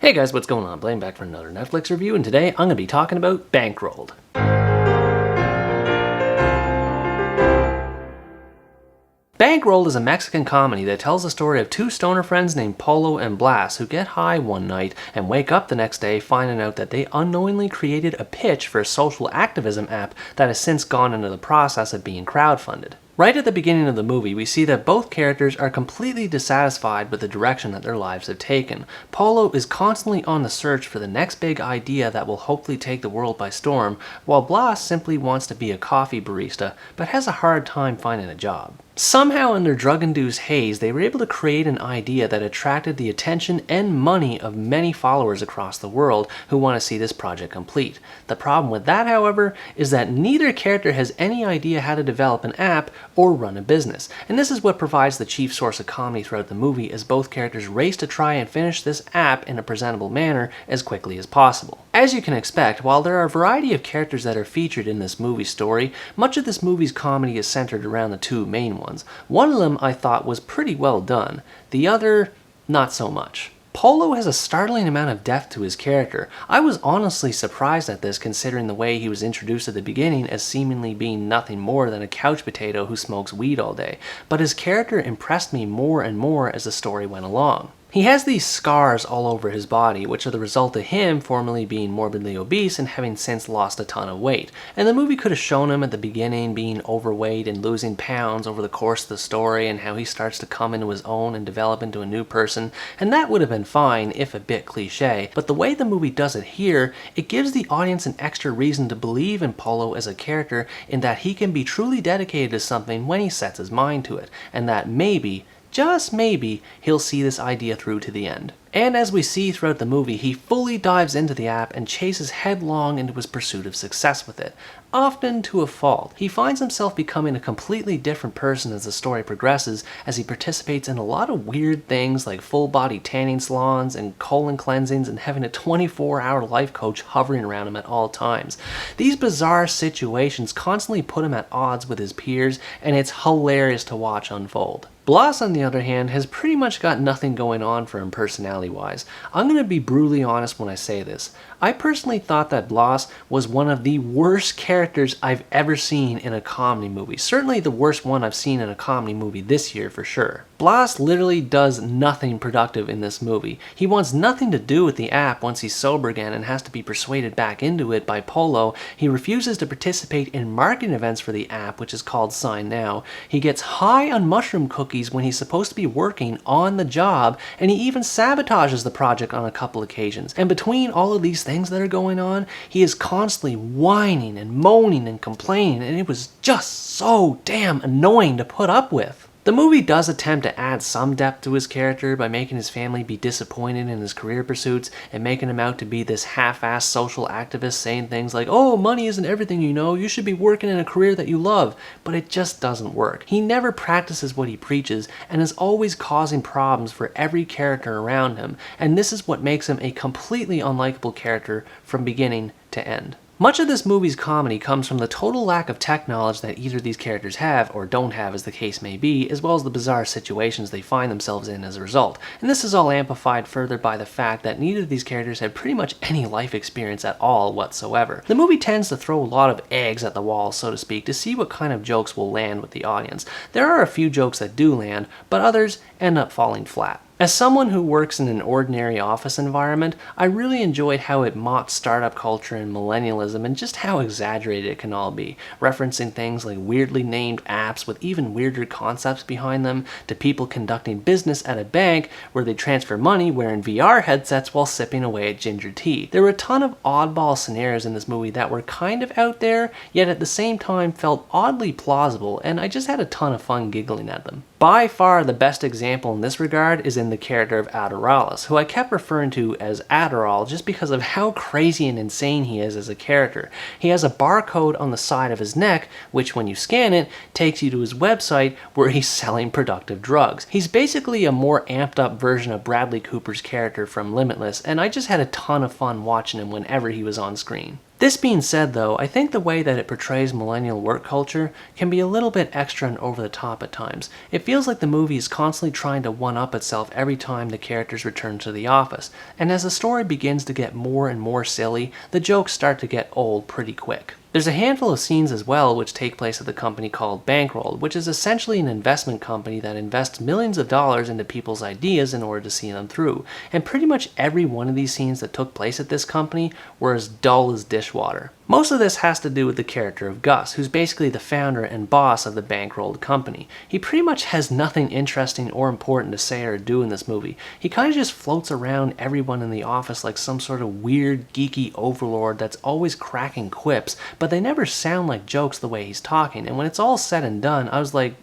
Hey guys, what's going on? Blaine back for another Netflix review, and today I'm going to be talking about Bankrolled. Bankrolled is a Mexican comedy that tells the story of two stoner friends named Polo and Bloss who get high one night and wake up the next day finding out that they unknowingly created a pitch for a social activism app that has since gone into the process of being crowdfunded. Right at the beginning of the movie, we see that both characters are completely dissatisfied with the direction that their lives have taken. Polo is constantly on the search for the next big idea that will hopefully take the world by storm, while Bloss simply wants to be a coffee barista, but has a hard time finding a job. Somehow in their drug-induced haze, they were able to create an idea that attracted the attention and money of many followers across the world who want to see this project complete. The problem with that, however, is that neither character has any idea how to develop an app or run a business, and this is what provides the chief source of comedy throughout the movie as both characters race to try and finish this app in a presentable manner as quickly as possible. As you can expect, while there are a variety of characters that are featured in this movie story, much of this movie's comedy is centered around the two main ones. One of them I thought was pretty well done, the other not so much. Polo has a startling amount of depth to his character. I was honestly surprised at this considering the way he was introduced at the beginning as seemingly being nothing more than a couch potato who smokes weed all day, but his character impressed me more and more as the story went along. He has these scars all over his body, which are the result of him formerly being morbidly obese and having since lost a ton of weight. And the movie could have shown him at the beginning being overweight and losing pounds over the course of the story and how he starts to come into his own and develop into a new person, and that would have been fine if a bit cliche, but the way the movie does it here, it gives the audience an extra reason to believe in Polo as a character in that he can be truly dedicated to something when he sets his mind to it, and that maybe, just maybe, he'll see this idea through to the end. And as we see throughout the movie, he fully dives into the app and chases headlong into his pursuit of success with it, often to a fault. He finds himself becoming a completely different person as the story progresses, as he participates in a lot of weird things like full-body tanning salons and colon cleansings and having a 24-hour life coach hovering around him at all times. These bizarre situations constantly put him at odds with his peers, and it's hilarious to watch unfold. Bloss, on the other hand, has pretty much got nothing going on for him personality-wise. I'm going to be brutally honest when I say this. I personally thought that Bloss was one of the worst characters I've ever seen in a comedy movie. Certainly the worst one I've seen in a comedy movie this year for sure. Bloss literally does nothing productive in this movie. He wants nothing to do with the app once he's sober again and has to be persuaded back into it by Polo. He refuses to participate in marketing events for the app, which is called Sign Now. He gets high on mushroom cookies when he's supposed to be working on the job, and he even sabotages the project on a couple occasions. And between all of these things that are going on, he is constantly whining and moaning and complaining, and it was just so damn annoying to put up with. The movie does attempt to add some depth to his character by making his family be disappointed in his career pursuits and making him out to be this half-assed social activist saying things like, "Oh, money isn't everything, you should be working in a career that you love," but it just doesn't work. He never practices what he preaches and is always causing problems for every character around him, and this is what makes him a completely unlikable character from beginning to end. Much of this movie's comedy comes from the total lack of tech knowledge that either of these characters have, or don't have as the case may be, as well as the bizarre situations they find themselves in as a result. And this is all amplified further by the fact that neither of these characters had pretty much any life experience at all whatsoever. The movie tends to throw a lot of eggs at the wall, so to speak, to see what kind of jokes will land with the audience. There are a few jokes that do land, but others end up falling flat. As someone who works in an ordinary office environment, I really enjoyed how it mocked startup culture and millennialism and just how exaggerated it can all be, referencing things like weirdly named apps with even weirder concepts behind them, to people conducting business at a bank where they transfer money wearing VR headsets while sipping away at ginger tea. There were a ton of oddball scenarios in this movie that were kind of out there, yet at the same time felt oddly plausible, and I just had a ton of fun giggling at them. By far the best example in this regard is in the character of adderall, who I kept referring to as Adderall just because of how crazy and insane he is as a character. He has a barcode on the side of his neck, which when you scan it, takes you to his website where he's selling productive drugs. He's basically a more amped up version of Bradley Cooper's character from Limitless, and I just had a ton of fun watching him whenever he was on screen. This being said though, I think the way that it portrays millennial work culture can be a little bit extra and over the top at times. It feels like the movie is constantly trying to one-up itself every time the characters return to the office, and as the story begins to get more and more silly, the jokes start to get old pretty quick. There's a handful of scenes as well which take place at the company called Bankrolled, which is essentially an investment company that invests millions of dollars into people's ideas in order to see them through. And pretty much every one of these scenes that took place at this company were as dull as dishwater. Most of this has to do with the character of Gus, who's basically the founder and boss of the Bankrolled company. He pretty much has nothing interesting or important to say or do in this movie. He kind of just floats around everyone in the office like some sort of weird, geeky overlord that's always cracking quips, but they never sound like jokes the way he's talking, and when it's all said and done, I was like,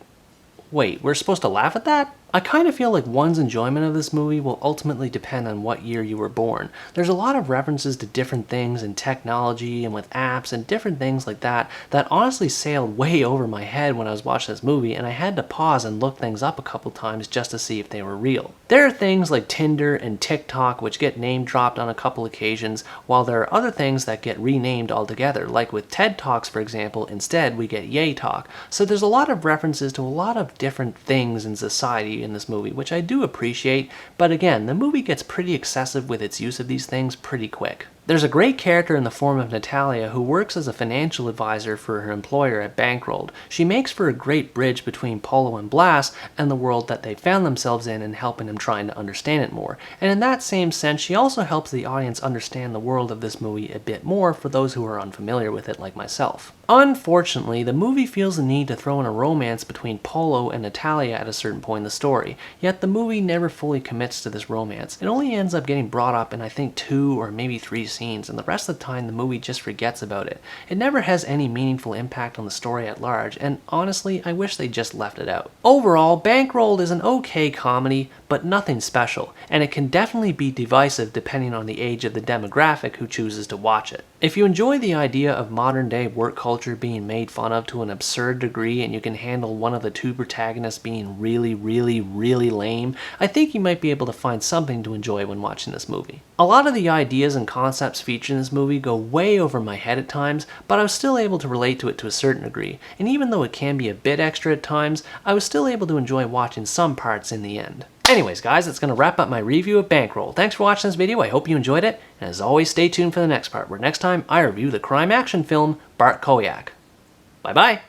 wait, we're supposed to laugh at that? I kind of feel like one's enjoyment of this movie will ultimately depend on what year you were born. There's a lot of references to different things in technology and with apps and different things like that that honestly sailed way over my head when I was watching this movie, and I had to pause and look things up a couple times just to see if they were real. There are things like Tinder and TikTok which get name dropped on a couple occasions, while there are other things that get renamed altogether, like with TED Talks for example, instead we get Yay Talk. So there's a lot of references to a lot of different things in society in this movie, which I do appreciate, but again, the movie gets pretty excessive with its use of these things pretty quick. There's a great character in the form of Natalia who works as a financial advisor for her employer at Bankrolled. She makes for a great bridge between Polo and Bloss and the world that they found themselves in and helping them trying to understand it more. And in that same sense, she also helps the audience understand the world of this movie a bit more for those who are unfamiliar with it like myself. Unfortunately, the movie feels the need to throw in a romance between Polo and Natalia at a certain point in the story, yet the movie never fully commits to this romance. It only ends up getting brought up in I think 2 or maybe 3 scenes, and the rest of the time the movie just forgets about it. It never has any meaningful impact on the story at large, and honestly, I wish they just left it out. Overall, Bankrolled is an okay comedy, but nothing special, and it can definitely be divisive depending on the age of the demographic who chooses to watch it. If you enjoy the idea of modern day work culture being made fun of to an absurd degree and you can handle one of the 2 protagonists being really lame, I think you might be able to find something to enjoy when watching this movie. A lot of the ideas and concepts featured in this movie go way over my head at times, but I was still able to relate to it to a certain degree, and even though it can be a bit extra at times, I was still able to enjoy watching some parts in the end. Anyways guys, that's going to wrap up my review of Bankroll. Thanks for watching this video, I hope you enjoyed it, and as always stay tuned for the next part, where next time I review the crime action film Bart Koyak. Bye bye!